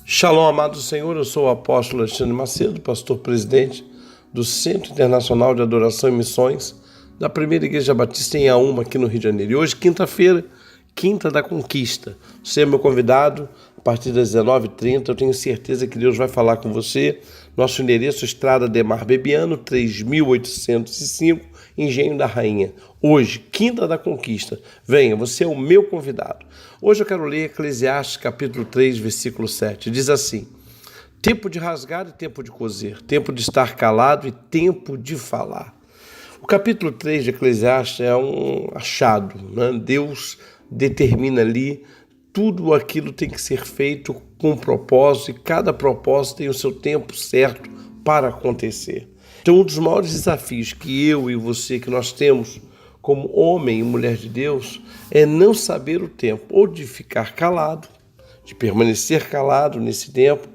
Shalom, amado Senhor, eu sou o apóstolo Alexandre Macedo, pastor-presidente do Centro Internacional de Adoração e Missões da Primeira Igreja Batista em Auma, aqui no Rio de Janeiro. E hoje, quinta-feira, Quinta da Conquista. Você é meu convidado, a partir das 19h30, eu tenho certeza que Deus vai falar com você. Nosso endereço, Estrada Demar Bebiano, 3805, Engenho da Rainha. Hoje, Quinta da Conquista. Venha, você é o meu convidado. Hoje eu quero ler Eclesiastes, capítulo 3, versículo 7. Diz assim: tempo de rasgar e tempo de coser, tempo de estar calado e tempo de falar. O capítulo 3 de Eclesiastes é um achado, né? Deus determina ali tudo aquilo tem que ser feito com propósito, e cada propósito tem o seu tempo certo para acontecer. Então, um dos maiores desafios que eu e você, que nós temos como homem e mulher de Deus, é não saber o tempo, ou de ficar calado, de permanecer calado nesse tempo,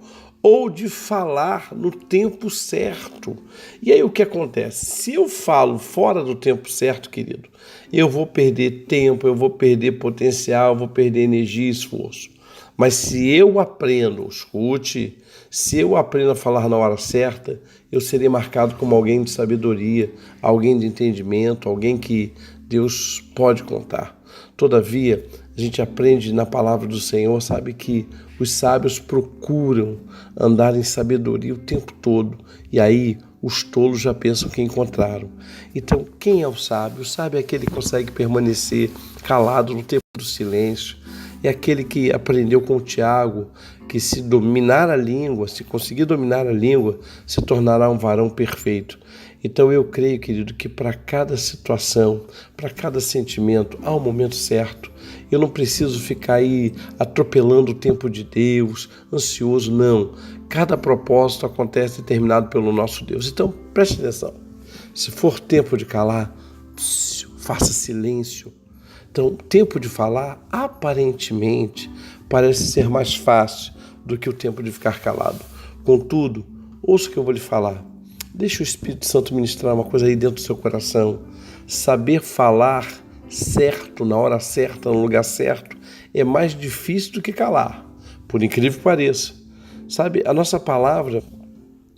ou de falar no tempo certo. E aí o que acontece? Se eu falo fora do tempo certo, querido, eu vou perder tempo, eu vou perder potencial, eu vou perder energia e esforço. Mas se eu aprendo, escute, se eu aprendo a falar na hora certa, eu serei marcado como alguém de sabedoria, alguém de entendimento, alguém que Deus pode contar. Todavia, a gente aprende na palavra do Senhor, sabe que os sábios procuram andar em sabedoria o tempo todo, e aí os tolos já pensam que encontraram. Então, quem é o sábio? O sábio é aquele que consegue permanecer calado no tempo do silêncio, é aquele que aprendeu com o Tiago, que se dominar a língua, se conseguir dominar a língua, se tornará um varão perfeito. Então eu creio, querido, que para cada situação, para cada sentimento, há um momento certo. Eu não preciso ficar aí atropelando o tempo de Deus, ansioso, não. Cada propósito acontece determinado pelo nosso Deus. Então preste atenção. Se for tempo de calar, faça silêncio. Então, tempo de falar, aparentemente, parece ser mais fácil do que o tempo de ficar calado. Contudo, ouça o que eu vou lhe falar. Deixe o Espírito Santo ministrar uma coisa aí dentro do seu coração. Saber falar certo, na hora certa, no lugar certo, é mais difícil do que calar, por incrível que pareça. Sabe, a nossa palavra,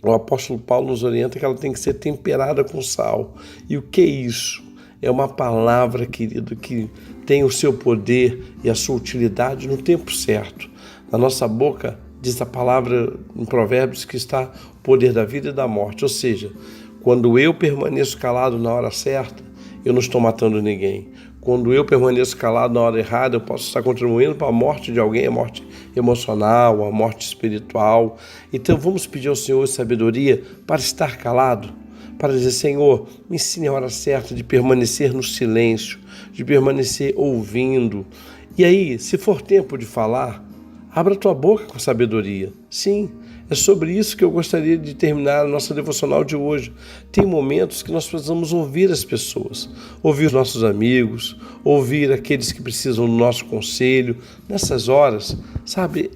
o apóstolo Paulo nos orienta que ela tem que ser temperada com sal. E o que é isso? É uma palavra, querido, que tem o seu poder e a sua utilidade no tempo certo. Na nossa boca, diz a palavra em Provérbios, que está o poder da vida e da morte. Ou seja, quando eu permaneço calado na hora certa, eu não estou matando ninguém. Quando eu permaneço calado na hora errada, eu posso estar contribuindo para a morte de alguém, a morte emocional, a morte espiritual. Então vamos pedir ao Senhor sabedoria para estar calado, para dizer: Senhor, me ensine a hora certa de permanecer no silêncio, de permanecer ouvindo. E aí, se for tempo de falar, abra tua boca com sabedoria. Sim, é sobre isso que eu gostaria de terminar a nossa devocional de hoje. Tem momentos que nós precisamos ouvir as pessoas, ouvir os nossos amigos, ouvir aqueles que precisam do nosso conselho. Nessas horas, sabe,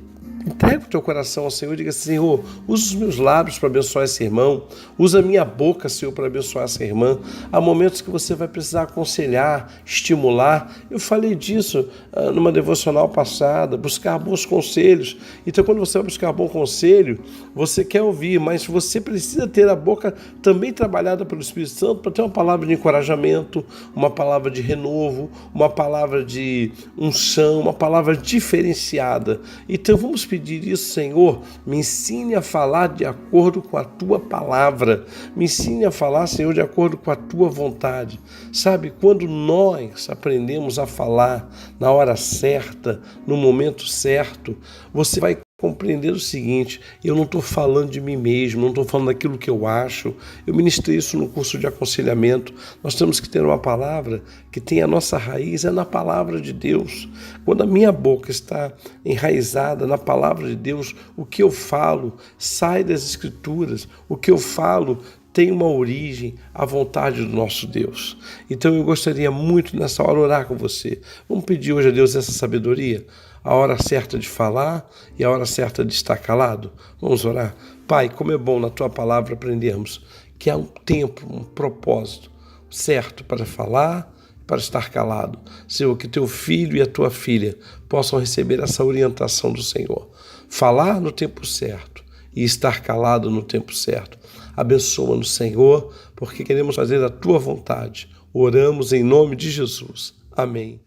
entrega o teu coração ao Senhor e diga: Senhor, usa os meus lábios para abençoar esse irmão, usa a minha boca, Senhor, para abençoar essa irmã. Há momentos que você vai precisar aconselhar, estimular. Eu falei disso numa devocional passada, buscar bons conselhos. Então, quando você vai buscar bom conselho, você quer ouvir, mas você precisa ter a boca também trabalhada pelo Espírito Santo para ter uma palavra de encorajamento, uma palavra de renovo, uma palavra de unção, uma palavra diferenciada. Então, vamos pedir isso: Senhor, me ensine a falar de acordo com a tua palavra, me ensine a falar, Senhor, de acordo com a tua vontade. Sabe, quando nós aprendemos a falar na hora certa, no momento certo, você vai compreender o seguinte: eu não estou falando de mim mesmo, não estou falando daquilo que eu acho. Eu ministrei isso no curso de aconselhamento. Nós temos que ter uma palavra que tem a nossa raiz, é na palavra de Deus. Quando a minha boca está enraizada na palavra de Deus, o que eu falo sai das Escrituras, o que eu falo tem uma origem, a vontade do nosso Deus. Então eu gostaria muito nessa hora orar com você. Vamos pedir hoje a Deus essa sabedoria, a hora certa de falar e a hora certa de estar calado. Vamos orar. Pai, como é bom na tua palavra aprendermos que há um tempo, um propósito certo para falar, para estar calado. Senhor, que teu filho e a tua filha possam receber essa orientação do Senhor. Falar no tempo certo e estar calado no tempo certo. Abençoa-nos, Senhor, porque queremos fazer a tua vontade. Oramos em nome de Jesus. Amém.